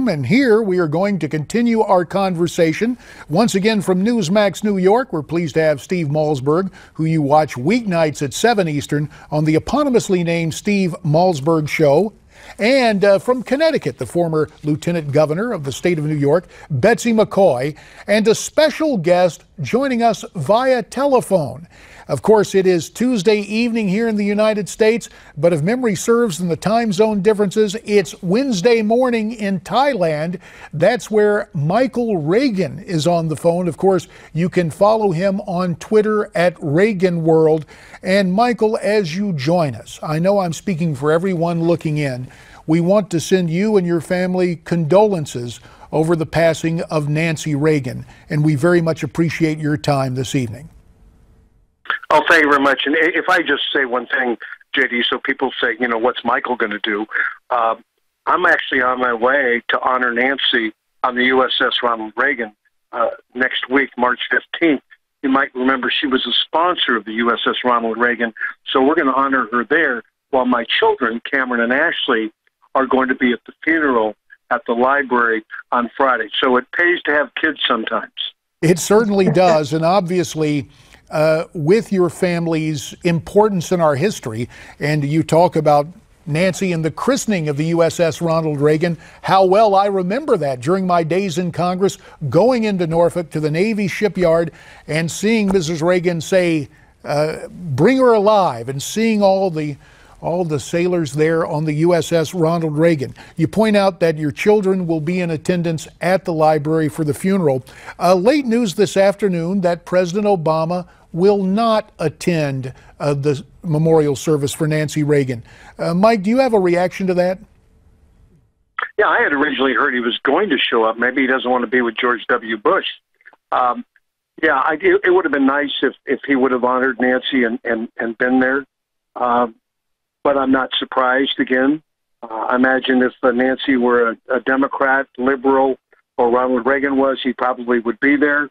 Zoom, and here we are going to continue our conversation. Once again from Newsmax New York, we're pleased to have Steve Malzberg, who you watch weeknights at 7 Eastern on the eponymously named Steve Malzberg Show. And from Connecticut, the former Lieutenant Governor of the state of New York, Betsy McCaughey, and a special guest joining us via telephone. Of course, it is Tuesday evening here in the United States, but if memory serves in the time zone differences, it's Wednesday morning in Thailand. That's where Michael Reagan is on the phone. Of course, you can follow him on Twitter at Reagan World. And Michael, as you join us, I know I'm speaking for everyone looking in. We want to send you and your family condolences over the passing of Nancy Reagan, and we very much appreciate your time this evening. Oh, thank you very much. And if I just say one thing, JD, so people say, you know, what's Michael going to do? I'm actually on my way to honor Nancy on the USS Ronald Reagan next week, March 15th. You might remember she was a sponsor of the USS Ronald Reagan, so we're going to honor her there, while my children, Cameron and Ashley, are going to be at the funeral at the library on Friday. So it pays to have kids sometimes. It certainly does, and obviously, with your family's importance in our history, and you talk about Nancy and the christening of the USS Ronald Reagan, how well I remember that during my days in Congress, going into Norfolk to the Navy shipyard and seeing Mrs. Reagan say, bring her alive, and seeing all the sailors there on the USS Ronald Reagan. You point out that your children will be in attendance at the library for the funeral. Late news this afternoon that President Obama will not attend the memorial service for Nancy Reagan. Mike, do you have a reaction to that? Yeah, I had originally heard he was going to show up. Maybe he doesn't want to be with George W. Bush. It would have been nice if he would have honored Nancy and been there. But I'm not surprised again. I imagine if Nancy were a Democrat, liberal, or Ronald Reagan was, he probably would be there.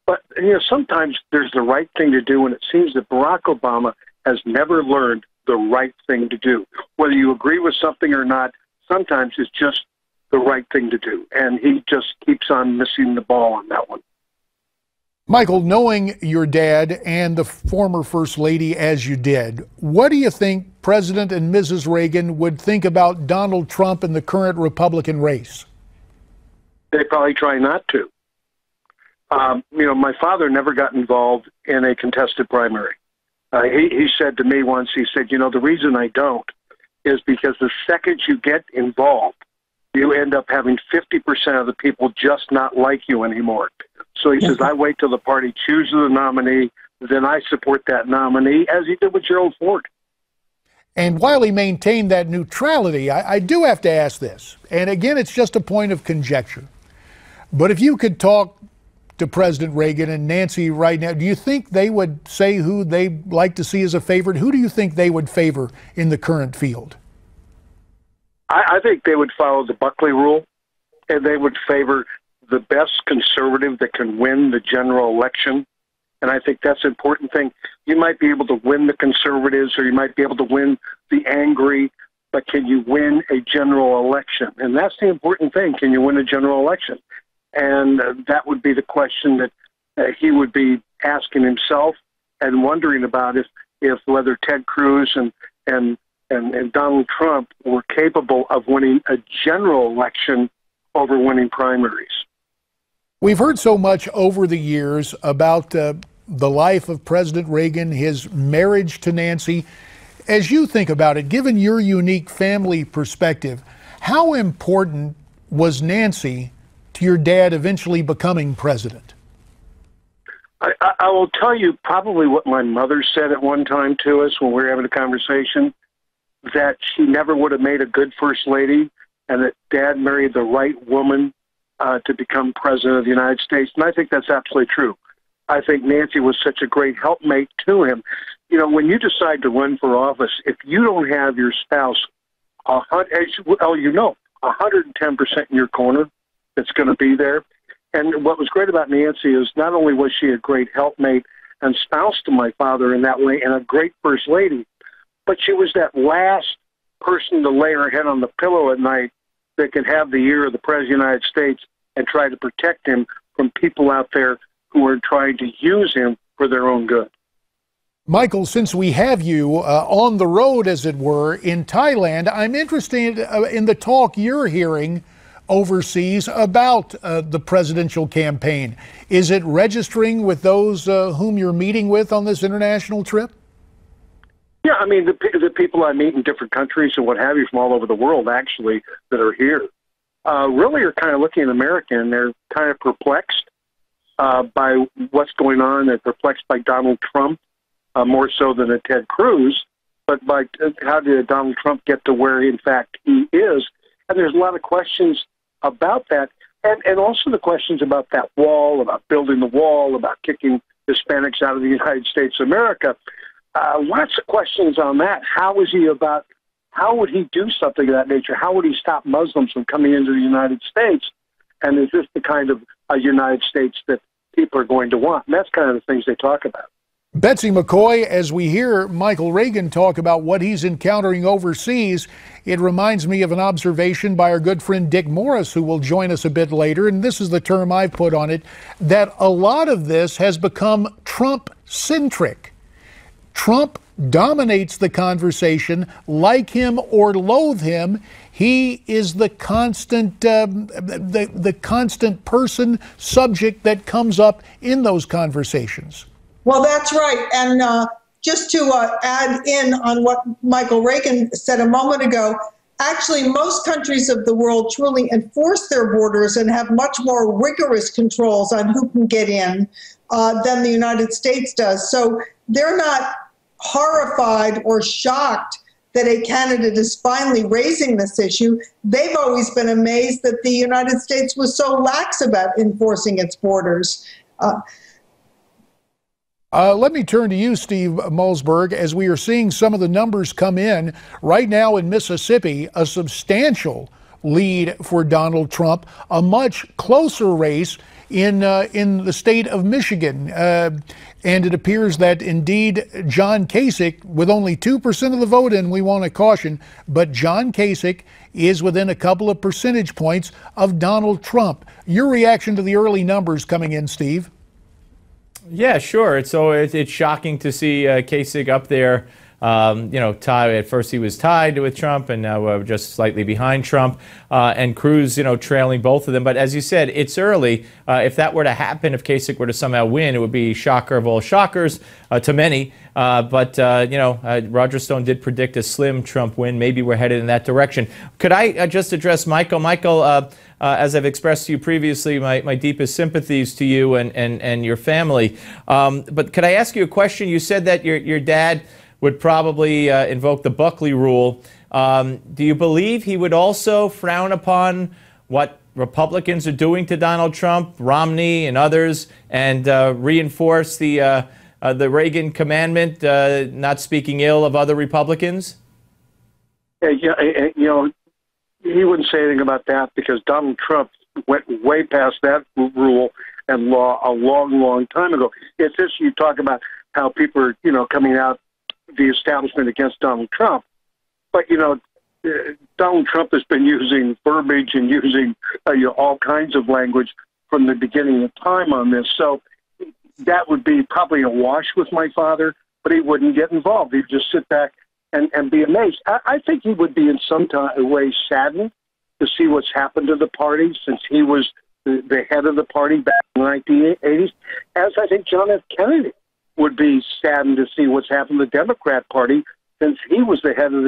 But, you know, sometimes there's the right thing to do, and it seems that Barack Obama has never learned the right thing to do. Whether you agree with something or not, sometimes it's just the right thing to do. And he just keeps on missing the ball on that one. Michael, knowing your dad and the former First Lady as you did, what do you think President and Mrs. Reagan would think about Donald Trump in the current Republican race? They probably try not to. You know, my father never got involved in a contested primary. He said to me once, he said, you know, the reason I don't is because the second you get involved, you end up having 50% of the people just not like you anymore. So he says, I wait till the party chooses the nominee, then I support that nominee, as he did with Gerald Ford. And while he maintained that neutrality, I do have to ask this, and again, it's just a point of conjecture. But if you could talk to President Reagan and Nancy right now, do you think they would say who they'd like to see as a favorite? Who do you think they would favor in the current field? I think they would follow the Buckley rule, and they would favor the best conservative that can win the general election. And I think that's an important thing. You might be able to win the conservatives, or you might be able to win the angry, but can you win a general election? And that's the important thing. Can you win a general election? And that would be the question that he would be asking himself and wondering about if whether Ted Cruz and Donald Trump were capable of winning a general election over winning primaries. We've heard so much over the years about the life of President Reagan, his marriage to Nancy. As you think about it, given your unique family perspective, how important was Nancy to your dad eventually becoming president? I will tell you probably what my mother said at one time to us when we were having a conversation, that she never would have made a good first lady, and that Dad married the right woman to become president of the United States. And I think that's absolutely true. I think Nancy was such a great helpmate to him. You know, when you decide to run for office, if you don't have your spouse, 110% in your corner, that's going to be there. And what was great about Nancy is not only was she a great helpmate and spouse to my father in that way and a great first lady, but she was that last person to lay her head on the pillow at night that could have the ear of the President of the United States and try to protect him from people out there who are trying to use him for their own good. Michael, since we have you on the road, as it were, in Thailand, I'm interested in the talk you're hearing overseas about the presidential campaign. Is it registering with those whom you're meeting with on this international trip? Yeah, I mean, the people I meet in different countries and what have you from all over the world, actually, that are here, really are kind of looking at America, and they're kind of perplexed by what's going on. They're perplexed by Donald Trump, more so than a Ted Cruz, but by how did Donald Trump get to where, in fact, he is. And there's a lot of questions about that, and also the questions about that wall, about building the wall, about kicking Hispanics out of the United States of America. Lots of questions on that. How would he do something of that nature? How would he stop Muslims from coming into the United States? And is this the kind of United States that people are going to want? And that's kind of the things they talk about. Betsy McCaughey, as we hear Michael Reagan talk about what he's encountering overseas, it reminds me of an observation by our good friend Dick Morris, who will join us a bit later, and this is the term I've put on it, that a lot of this has become Trump-centric. Trump dominates the conversation. Like him or loathe him, he is the constant the constant person, subject that comes up in those conversations. Well, that's right. And just to add in on what Michael Reagan said a moment ago, actually, most countries of the world truly enforce their borders and have much more rigorous controls on who can get in than the United States does. So they're not horrified or shocked that a candidate is finally raising this issue. They've always been amazed that the United States was so lax about enforcing its borders. Let me turn to you, Steve Malzberg, as we are seeing some of the numbers come in right now in Mississippi, a substantial lead for Donald Trump, a much closer race in the state of Michigan. And it appears that indeed John Kasich, with only 2% of the vote in, we want to caution, but John Kasich is within a couple of percentage points of Donald Trump. Your reaction to the early numbers coming in, Steve? Yeah, sure. It's shocking to see Kasich up there. Tied. At first he was tied with Trump, and now just slightly behind Trump. And Cruz, trailing both of them. But as you said, it's early. If that were to happen, if Kasich were to somehow win, it would be shocker of all shockers to many. But Roger Stone did predict a slim Trump win. Maybe we're headed in that direction. Could I just address Michael? Michael, as I've expressed to you previously, my deepest sympathies to you and your family. But could I ask you a question? You said that your dad would probably invoke the Buckley rule. Do you believe he would also frown upon what Republicans are doing to Donald Trump, Romney and others, and reinforce the Reagan commandment, not speaking ill of other Republicans? Yeah, he wouldn't say anything about that because Donald Trump went way past that rule and law a long, long time ago. It's just you talk about how people are, coming out the establishment against Donald Trump. But, Donald Trump has been using verbiage and using all kinds of language from the beginning of time on this. So that would be probably a wash with my father, but he wouldn't get involved. He'd just sit back and be amazed. I think he would be in some way saddened to see what's happened to the party since he was the head of the party back in the 1980s, as I think John F. Kennedy would be saddened to see what's happened to the Democrat Party since he was the head of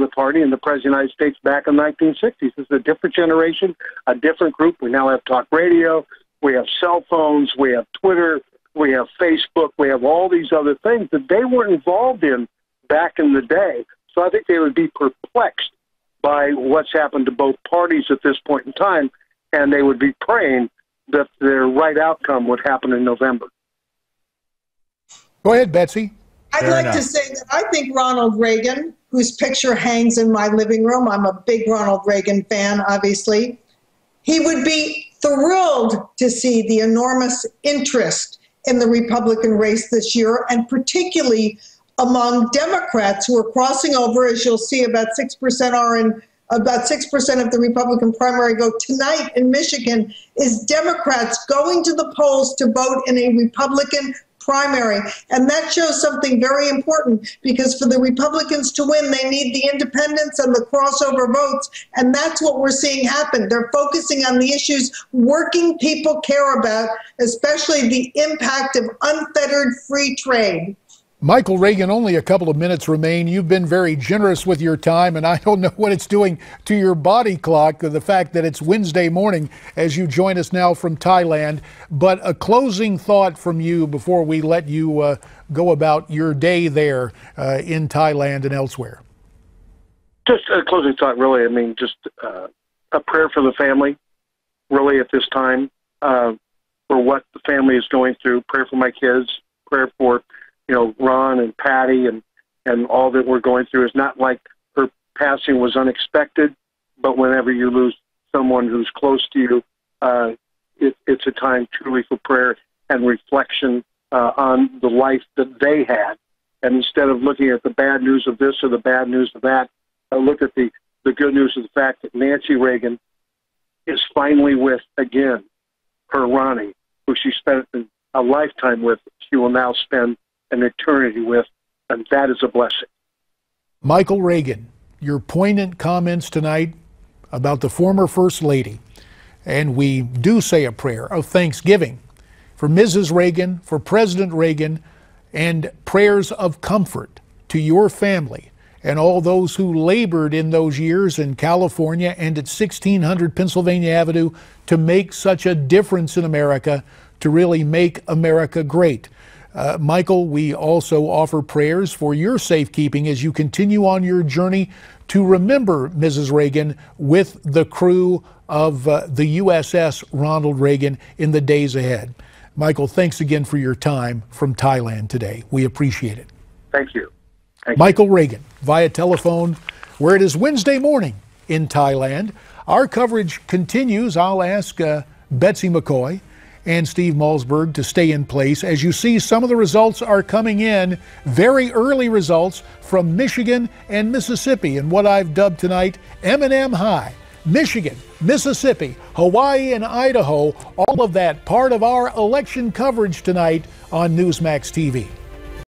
the party and the President of the United States back in the 1960s. This is a different generation, a different group. We now have talk radio, we have cell phones, we have Twitter, we have Facebook, we have all these other things that they weren't involved in back in the day. So I think they would be perplexed by what's happened to both parties at this point in time, and they would be praying that their right outcome would happen in November. Go ahead, Betsy. I'd like to say that I think Ronald Reagan, whose picture hangs in my living room, I'm a big Ronald Reagan fan, obviously, he would be thrilled to see the enormous interest in the Republican race this year, and particularly among Democrats who are crossing over. As you'll see, about 6% are in about 6% of the Republican primary vote tonight in Michigan, is Democrats going to the polls to vote in a Republican primary. And that shows something very important, because for the Republicans to win, they need the independents and the crossover votes. And that's what we're seeing happen. They're focusing on the issues working people care about, especially the impact of unfettered free trade. Michael Reagan, only a couple of minutes remain. You've been very generous with your time, and I don't know what it's doing to your body clock, the fact that it's Wednesday morning as you join us now from Thailand. But a closing thought from you before we let you go about your day there in Thailand and elsewhere. Just a closing thought, really. I mean, just a prayer for the family, really, at this time, for what the family is going through. Prayer for my kids, prayer for Ron and Patty and all that we're going through. Is not like her passing was unexpected, but whenever you lose someone who's close to you, it's a time truly for prayer and reflection on the life that they had. And instead of looking at the bad news of this or the bad news of that, look at the good news of the fact that Nancy Reagan is finally with, again, her Ronnie, who she spent a lifetime with. She will now spend an eternity with, and that is a blessing. Michael Reagan, your poignant comments tonight about the former First Lady, and we do say a prayer of thanksgiving for Mrs. Reagan, for President Reagan, and prayers of comfort to your family and all those who labored in those years in California and at 1600 Pennsylvania Avenue to make such a difference in America, to really make America great. Michael, we also offer prayers for your safekeeping as you continue on your journey to remember Mrs. Reagan with the crew of the USS Ronald Reagan in the days ahead. Michael, thanks again for your time from Thailand today. We appreciate it. Thank you. Michael Reagan via telephone, where it is Wednesday morning in Thailand. Our coverage continues. I'll ask Betsy McCaughey and Steve Malzberg to stay in place. As you see, some of the results are coming in, very early results from Michigan and Mississippi, and what I've dubbed tonight M&M High. Michigan, Mississippi, Hawaii, and Idaho, all of that part of our election coverage tonight on Newsmax TV.